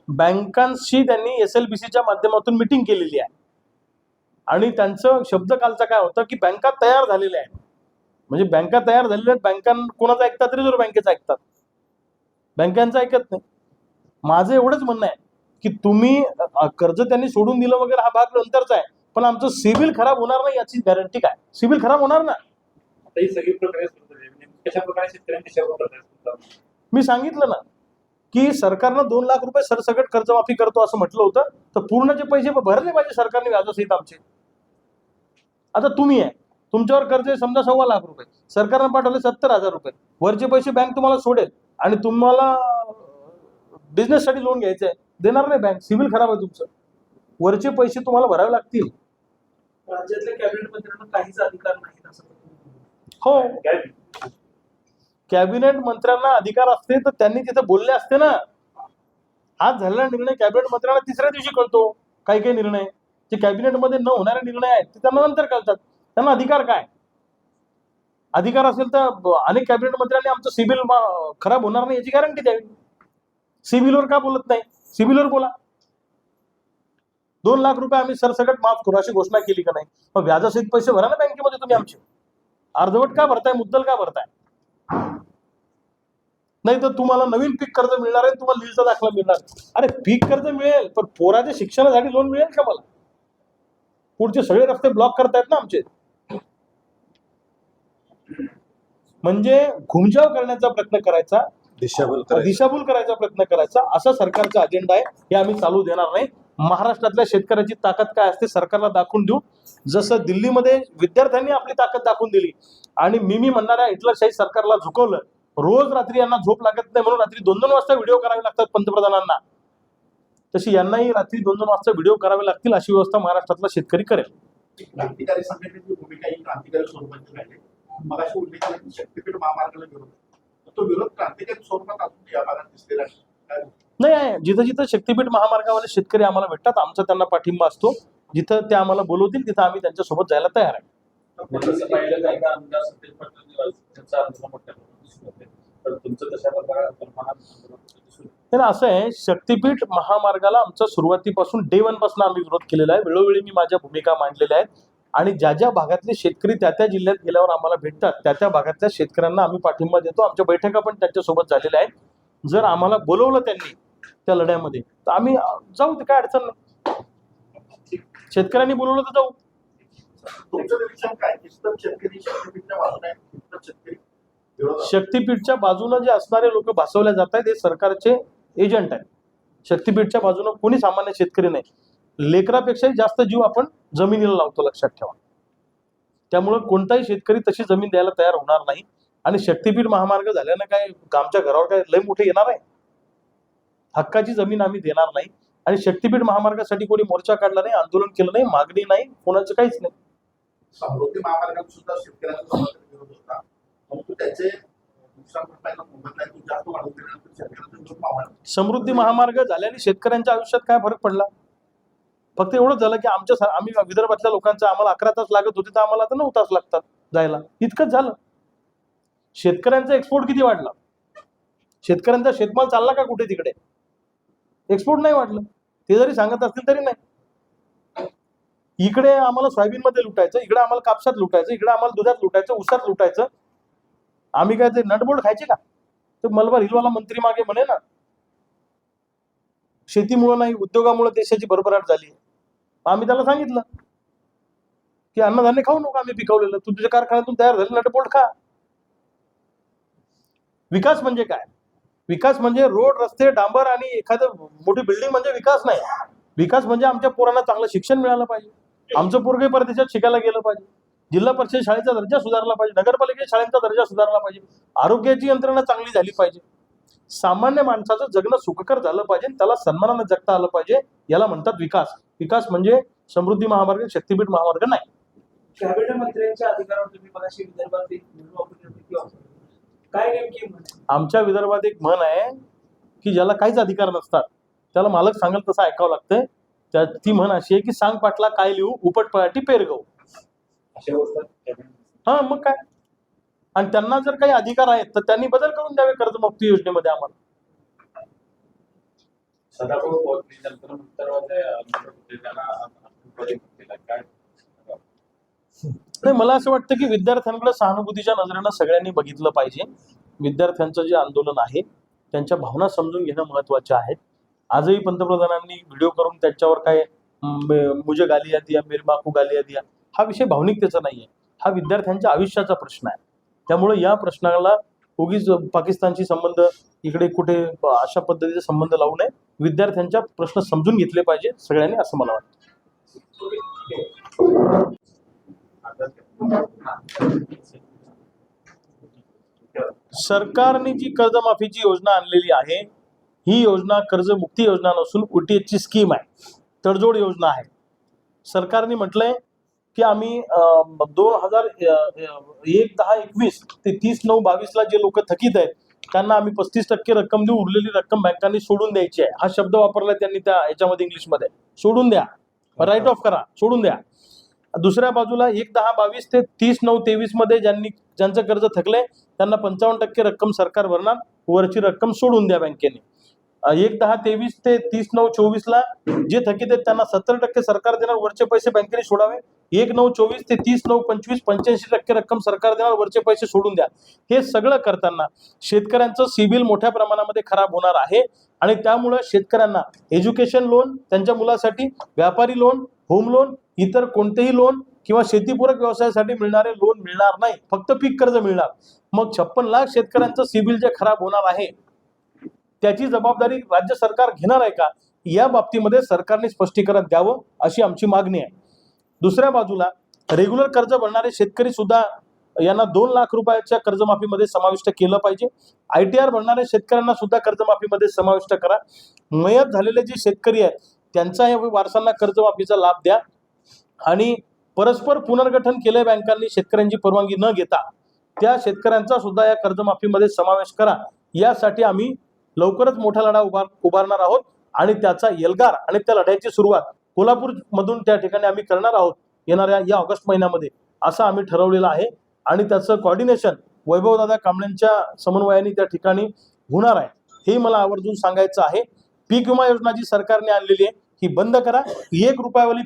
बँकांशी त्यांनी SLBCच्या माध्यमातून मिटिंग केलेली आहे आणि त्यांचं शब्द कालचा काय होतं की बँका तयार झालेल्या आहेत. म्हणजे बँका तयार झालेल्या आहेत, बँकां कोणाचं ऐकतात, रिझर्व्ह बँकेचं ऐकतात, बँकांचं ऐकत नाही. माझं एवढंच म्हणणं आहे की तुम्ही कर्ज त्यांनी सोडून दिलं वगैरे हा भाग नंतरचा आहे, पण आमचं सिबिल खराब होणार नाही याची गॅरंटी काय? सिबिल खराब होणार ना. आता ही सगळी प्रक्रिया सुरू झाली, कशा प्रकारे शेतकऱ्यांनी कशा मी सांगितलं ना की सरकारनं 2 लाख रुपये सरसकट कर्जमाफी करतो असं म्हटलं होतं, तर पूर्णचे पैसे भरले पाहिजे सरकारने व्याजासहित आमचे. आता तुम्ही आहे, तुमच्यावर कर्ज आहे समजा 1.25 लाख रुपये, सरकारनं पाठवले 70,000 रुपये, वरचे पैसे बँक तुम्हाला सोडेल आणि तुम्हाला बिझनेससाठी लोन घ्यायचं आहे, देणार नाही बँक, सिबिल खराब आहे तुमचं, वरचे पैसे तुम्हाला भरावे लागतील. राज्यातल्या कॅबिनेट मंत्र्यांना काहीच अधिकार नाही असं. हो, कॅबिनेट मंत्र्यांना अधिकार असते तर त्यांनी तिथे बोलले असते ना. आज झालेला निर्णय कॅबिनेट मंत्र्यांना तिसऱ्या दिवशी कळतो. काही काही निर्णय जे कॅबिनेटमध्ये न होणारे निर्णय आहेत ते त्यांना नंतर कळतात. त्यांना अधिकार काय? अधिकार असेल तर अनेक कॅबिनेट मंत्र्यांनी आमचं सिबिल खराब होणार नाही याची गॅरंटी द्यावी. सिबिलवर का बोलत नाही? सिबिलवर बोला. 2 लाख रुपये आम्ही सरसकट माफ करू अशी घोषणा केली का नाही? मग व्याजासहित पैसे भरा ना बँकेमध्ये तुम्ही आमचे. अर्धवट का भरताय, मुद्दल का भरताय? नाही तर तुम्हाला नवीन पीक कर्ज मिळणार आहे, तुम्हाला लीजचा दाखला मिळणार. अरे पीक कर्ज मिळेल पण पोराच्या शिक्षणासाठी लोन मिळेल का मला? पुढचे सगळे रस्ते ब्लॉक करतायत ना आमचे. म्हणजे घुमजाव करण्याचा प्रयत्न करायचा, दिशाभूल करायचा प्रयत्न करायचा, असा सरकारचा अजेंडा आहे. हे आम्ही चालू देणार नाही. महाराष्ट्रातल्या शेतकऱ्याची ताकद काय असते सरकारला दाखवून देऊ. जसं दिल्लीमध्ये विद्यार्थ्यांनी आपली ताकद दाखवून दिली आणि मी म्हणणाऱ्या हिटलरशाही सरकारला झुकवलं. रोज रात्री यांना झोप लागत नाही म्हणून रात्री 2-2 वाजता व्हिडिओ करावे लागतात पंतप्रधानांना, तशी यांनाही रात्री 2-2 वाजता व्हिडिओ करावे लागतील अशी व्यवस्था महाराष्ट्रातला शेतकरी करेल. क्रांतिकारी संघटनेची भूमिका ही क्रांतिकारी स्वरूपाची राहिली. मगाशी उल्लेख केला की शक्तीपीठ महामार्गाला विरोध, तो विरोध क्रांतिकारी स्वरूपात अजून या भागात दिसलेला नाही आहे. जिथं जिथं शक्तीपीठ महामार्गावाले शेतकरी आम्हाला भेटतात, आमचा त्यांना पाठिंबा असतो. जिथं ते आम्हाला बोलवतील तिथं आम्ही त्यांच्यासोबत जायला तयार आहे. असं आहे, शक्तीपीठ महामार्गाला आमच्या सुरुवातीपासून डे 1 पासून आम्ही विरोध केलेला आहे. वेळोवेळी मी माझ्या भूमिका मांडलेल्या आहेत आणि ज्या ज्या भागातले शेतकरी त्या त्या जिल्ह्यात गेल्यावर आम्हाला भेटतात त्या त्या भागातल्या शेतकऱ्यांना आम्ही पाठिंबा देतो. आमच्या बैठका पण त्यांच्यासोबत झालेल्या आहेत. जर आम्हाला बोलवलं त्यांनी त्या लढ्यामध्ये तर आम्ही जाऊ, ते काय अडचण नाही. शेतकऱ्यांनी बोलवलं तर जाऊ. तुमचं निरीक्षण काय? शेतकरी शक्तीपीठच्या बाजूने, शेतकरी शक्तीपीठच्या बाजूने जे असणारे लोक भासवल्या जात आहेत हे सरकारचे एजंट आहेत. शक्तीपीठच्या बाजूने कोणी सामान्य शेतकरी नाही. लेकरापेक्षाही जास्त जीव आपण जमिनीला लावतो, लक्षात ठेवा. त्यामुळे कोणताही शेतकरी तशी जमीन द्यायला तयार होणार नाही. आणि शक्तीपीठ महामार्ग झाल्यानं काय आमच्या घरावर काय लय मोठे येणार आहे? हक्काची जमीन आम्ही देणार नाही. आणि शक्तीपीठ महामार्गासाठी कोणी मोर्चा काढला नाही, आंदोलन केलं नाही, मागणी नाही, कोणाचं काहीच नाही. समृद्धी महामार्गात सुद्धा शेतकऱ्यांचा विरोध होता, परंतु त्याचे नुकसान भरपाईला मोबदला जास्त वाढवून दिल्यानंतर शेतकऱ्यांचा विरोध मावळला. समृद्धी महामार्ग झाल्याने शेतकऱ्यांच्या आयुष्यात काय फरक पडला? फक्त एवढंच झालं की आम्ही विदर्भातल्या लोकांचं आम्हाला 11 तास लागत होते तर आम्हाला आता 9 तास लागतात जायला, इतकंच झालं. शेतकऱ्यांचा एक्सपोर्ट किती वाढला? शेतकऱ्यांचा शेतमाल चालला का कुठे तिकडे? एक्सपोर्ट नाही वाढलं. ते जरी सांगत असतील तरी नाही. इकडे आम्हाला सोयाबीन मध्ये लुटायचं, इकडे आम्हाला कापसात लुटायचं, इकडे आम्हाला दुधात लुटायचं, ऊसात लुटायचं. आम्ही काय ते नटबोल्ट खायचे का? तर मलबार हिलवाला मंत्री मागे म्हणे ना, शेतीमुळे नाही उद्योगामुळे देशाची भरभराट झाली. आम्ही त्याला सांगितलं की अन्नधान्य खाऊ नका, आम्ही पिकवलेलं, तू तुझ्या कारखान्यातून तयार झालेलं नटबोल्ट खा. विकास म्हणजे काय? विकास म्हणजे रोड, रस्ते, डांबर आणि एखादं मोठी बिल्डिंग म्हणजे विकास नाही. विकास म्हणजे आमच्या पोरांना चांगलं शिक्षण मिळालं पाहिजे, आमचं पोरगे परदेशात शिकायला गेलं पाहिजे, जिल्हा परिषद शाळेचा दर्जा सुधारला पाहिजे, नगरपालिकेच्या शाळेचा दर्जा सुधारला पाहिजे, आरोग्याची यंत्रणा चांगली झाली पाहिजे, सामान्य माणसाचं जगणं सुखकर झालं पाहिजे, त्याला सन्मानाने जगता आलं पाहिजे. याला म्हणतात विकास. विकास म्हणजे समृद्धी महामार्ग, शक्तीपीठ महामार्ग नाही. कॅबिनेट मंत्र्यांच्या अधिकारावर तुम्ही मगाशी विदर्भात एक काय नेमकी म्हण? आमच्या विदर्भात एक म्हण आहे की ज्याला काहीच अधिकार नसतात त्याला मालक सांगेल तसं ऐकावं लागतंय. ती म्हण अशी आहे की सांग पाटला काय लिहू, उपटपळाटी पेरगव. हा मग काय. आणि त्यांना जर काही अधिकार आहेत तर त्यांनी बदल करून द्यावे कर्जमुक्ती योजनेमध्ये आम्हाला. सदाभाऊ खोत नंतर त्यांना काय नाही, मला असं वाटतं की विद्यार्थ्यांकडे सहानुभूतीच्या नजरेनं सगळ्यांनी बघितलं पाहिजे. विद्यार्थ्यांचं जे आंदोलन आहे त्यांच्या भावना समजून घेणं महत्त्वाचे आहे. आजही पंतप्रधानांनी व्हिडिओ करून त्याच्यावर काय मुझे गालिया दिया, मेरे बापू गालिया दिया, हा विषय भावनिकतेचा नाहीये, हा विद्यार्थ्यांच्या आयुष्याचा प्रश्न आहे. त्यामुळे या प्रश्नाला उगीच पाकिस्तानशी संबंध, इकडे कुठे अशा पद्धतीचे संबंध लावू नये. विद्यार्थ्यांच्या प्रश्न समजून घेतले पाहिजे सगळ्यांनी, असं मला वाटतं. सरकारने जी कर्जमाफीची योजना आणलेली आहे, ही योजना कर्जमुक्ती योजना नसून UTH ची स्कीम आहे, तडजोड योजना आहे. सरकारने म्हटलंय की आम्ही 2001-10-21 ते 30-9-22 जे लोक थकीत आहेत त्यांना आम्ही 35% रक्कम देऊ, उरलेली रक्कम बँकांनी सोडून द्यायची आहे. हा शब्द वापरला त्यांनी त्या याच्यामध्ये इंग्लिशमध्ये, सोडून द्या, राईट ऑफ करा, सोडून द्या. दुसऱ्या बाजूला 1-10-22 ते 30-9-23 मध्ये ज्यांचं कर्ज थकलंय त्यांना 55% रक्कम सरकार भरणार, वरची रक्कम सोडून द्या बँकेने. 1-10-23 ते 30-9-24 ला जे थकीत आहेत त्यांना 70% सरकार देणार, वरचे पैसे बँकेने सोडावे. 1-9-24 ते 30-9-25 85% रक्कम सरकार देणार, वरचे पैसे सोडून द्या. हे सगळं करताना शेतकऱ्यांचं सिबिल मोठ्या प्रमाणामध्ये खराब होणार आहे आणि त्यामुळे शेतकऱ्यांना एज्युकेशन लोन, त्यांच्या मुलासाठी व्यापारी लोन, होम लोन, इतर कोणतेही लोन किंवा शेतीपूरक व्यवसायासाठी मिळणारे लोन मिळणार नाही, फक्त पीक कर्ज मिळणार. मग 56 लाख शेतकऱ्यांचं सिबिल जे खराब होणार आहे त्याची जबाबदारी राज्य सरकार घेणार आहे का, या बाबतीमध्ये सरकारने स्पष्टीकरण द्यावं अशी आमची मागणी आहे. दुसऱ्या बाजूला रेग्युलर कर्ज भरणारे शेतकरी सुद्धा यांना 2 लाख रुपयाच्या कर्जमाफीमध्ये समाविष्ट केलं पाहिजे. ITR भरणाऱ्या शेतकऱ्यांना सुद्धा कर्जमाफीमध्ये समाविष्ट करा. मयत झालेले जे शेतकरी आहेत त्यांचा या वारसांना कर्जमाफीचा लाभ द्या आणि परस्पर पुनर्गठन केले बँकांनी शेतकऱ्यांची परवानगी न घेता त्या शेतकऱ्यांचा सुद्धा या कर्जमाफीमध्ये समावेश करा. यासाठी आम्ही लवकरच मोठा लढा उभारणार आहोत आणि त्याचा एल्गार आणि त्या लढ्याची सुरुवात कोल्हापूर मधून त्या ठिकाणी आम्ही करणार आहोत येणाऱ्या या ऑगस्ट महिन्यामध्ये, असं आम्ही ठरवलेलं आहे. आणि त्याचं कोऑर्डिनेशन वैभवदादा कांबळेंच्या समन्वयाने त्या ठिकाणी होणार आहे, हे मला आवर्जून सांगायचं आहे. पीक विमा योजना जी सरकारने आणलेली आहे ही बंद करा, 1 रुपयावाली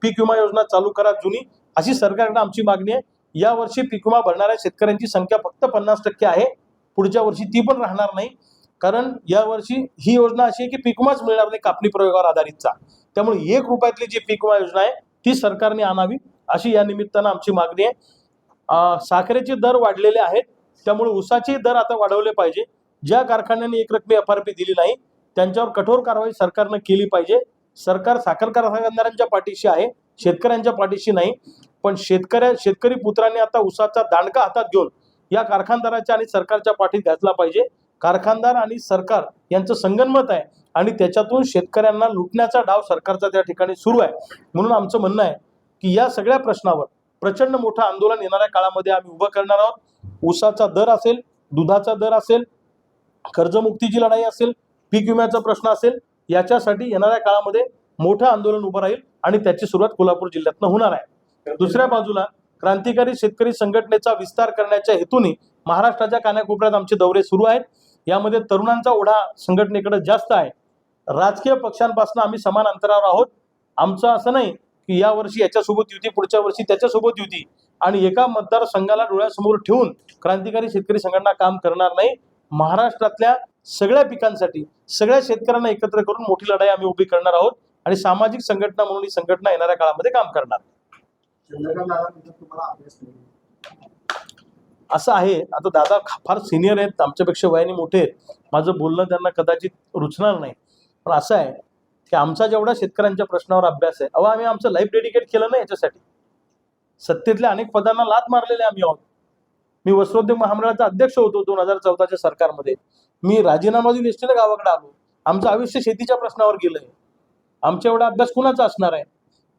पीक विमा योजना चालू करा जुनी, अशी सरकारकडे आमची मागणी आहे. यावर्षी पीक विमा भरणाऱ्या शेतकऱ्यांची संख्या फक्त 50% आहे, पुढच्या वर्षी ती पण राहणार नाही. कारण यावर्षी ही योजना अशी आहे की पीक विमाच मिळणार नाही कापणी प्रयोगावर आधारितचा. त्यामुळे 1 रुपयातली जी पीक विमा योजना आहे ती सरकारने आणावी अशी या निमित्तानं आमची मागणी आहे. साखरेचे दर वाढलेले आहेत, त्यामुळे ऊसाचे दर आता वाढवले पाहिजे. ज्या कारखान्यांनी एकरकमी FRP दिली नाही त्यांच्यावर कठोर कारवाई सरकारनं केली पाहिजे. सरकार साखर कारखानदारांच्या पाठीशी आहे, शेतकऱ्यांच्या पाठीशी नाही. पण शेतकरी पुत्रांनी आता ऊसाचा दांडका हातात घेऊन या कारखानदाराच्या आणि सरकारच्या पाठीत घातला पाहिजे. कारखानदार आणि सरकार यांचं संगनमत आहे आणि त्याच्यातून शेतकऱ्यांना लुटण्याचा डाव सरकारचा त्या ठिकाणी सुरू आहे. म्हणून आमचं म्हणणं आहे की या सगळ्या प्रश्नावर प्रचंड मोठं आंदोलन येणाऱ्या काळामध्ये आम्ही उभं करणार आहोत. ऊसाचा दर असेल, दुधाचा दर असेल, कर्जमुक्तीची लढाई असेल, पीक विम्याचा प्रश्न असेल, याच्यासाठी येणाऱ्या काळामध्ये मोठं आंदोलन उभं राहील आणि त्याची सुरुवात कोल्हापूर जिल्ह्यातनं होणार आहे. दुसऱ्या बाजूला क्रांतिकारी शेतकरी संघटनेचा विस्तार करण्याच्या हेतूने महाराष्ट्राच्या कानाकोपऱ्यात आमचे दौरे सुरू आहेत. यामध्ये तरुणांचा ओढा संघटनेकडे जास्त आहे. राजकीय पक्षांपासून आम्ही समान अंतरावर आहोत. आमचं असं नाही की या वर्षी याच्यासोबत युती, पुढच्या वर्षी त्याच्यासोबत युती आणि एका मतदारसंघाला डोळ्यासमोर ठेवून क्रांतिकारी शेतकरी संघटना काम करणार नाही. महाराष्ट्रातल्या सगळ्या पिकांसाठी सगळ्या शेतकऱ्यांना एकत्र करून मोठी लढाई आम्ही उभी करणार आहोत आणि सामाजिक संघटना म्हणून ही संघटना येणाऱ्या काळामध्ये काम करणार. असं आहे, आता दादा फार सिनियर आहेत, आमच्यापेक्षा वयाने मोठे आहेत, माझं बोलणं त्यांना कदाचित रुचणार नाही. पण असं आहे की आमचा जेवढा शेतकऱ्यांच्या प्रश्नावर अभ्यास आहे, आम्ही आमचं लाईफ डेडिकेट केलं नाही याच्यासाठी. सत्तेतल्या अनेक पदांना लाथ मारलेले आम्ही आहोत. मी वस्त्रोद्योग महामंडळाचा अध्यक्ष होतो 2014च्या सरकारमध्ये. मी राजीनामा देऊन एसटीने गावाकडे आलो. आमचं आयुष्य शेतीच्या प्रश्नावर गेलंय. आमच्या एवढा अभ्यास कुणाचा असणार आहे?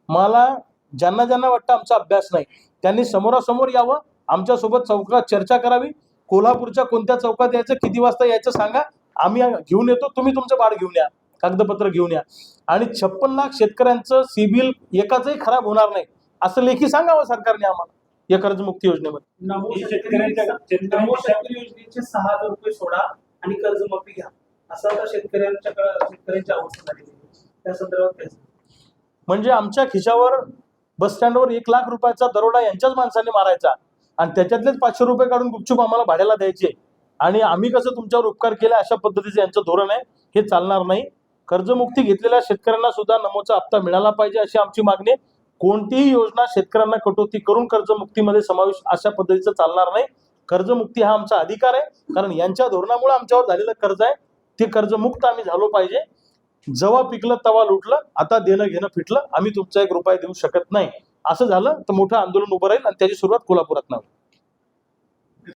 मला ज्यांना ज्यांना वाटतं आमचा अभ्यास नाही त्यांनी समोरासमोर यावं, आमच्यासोबत चौकात चर्चा करावी. कोल्हापूरच्या कोणत्या चौकात यायचं, किती वाजता यायचं सांगा, आम्ही घेऊन येतो. तुम्ही तुमचं बाळ घेऊन या, कागदपत्र घेऊन या आणि 56 लाख शेतकऱ्यांचं सिबिल एकाचंही खराब होणार नाही असं लेखी सांगावं सरकारने आम्हाला या कर्जमुक्ती योजनेमध्ये. नमो शेतकरी योजनेचे 6,000 रुपये सोडा आणि कर्जमाफी घ्या. असं आता शेतकऱ्यांची अवस्था झाली त्या संदर्भात काय सांगाल? म्हणजे आमच्या खिशावर बस स्टँडवर 1,00,000 रुपयाचा दरोडा यांच्याच माणसांनी मारायचा आणि त्याच्यातलेच 500 रुपये काढून गुपचूप आम्हाला भाड्याला द्यायचे आणि आम्ही कसं तुमच्यावर उपकार केला अशा पद्धतीचं यांचं धोरण आहे. हे चालणार नाही. कर्जमुक्ती घेतलेल्या शेतकऱ्यांना सुद्धा नमोचा हप्ता मिळाला पाहिजे अशी आमची मागणी आहे. कोणतीही योजना शेतकऱ्यांना कटोती करून कर्जमुक्तीमध्ये समावेश अशा पद्धतीचं चालणार नाही. कर्जमुक्ती हा आमचा अधिकार आहे, कारण यांच्या धोरणामुळे आमच्यावर झालेलं कर्ज आहे ते कर्जमुक्त आम्ही झालो पाहिजे. जेव्हा पिकलं तेव्हा लुटलं, आता देणं घेणं फिटलं, आम्ही तुमचा 1 रुपया देऊ शकत नाही असं झालं तर मोठं आंदोलन उभं राहील आणि त्याची सुरुवात कोल्हापुरात नाही.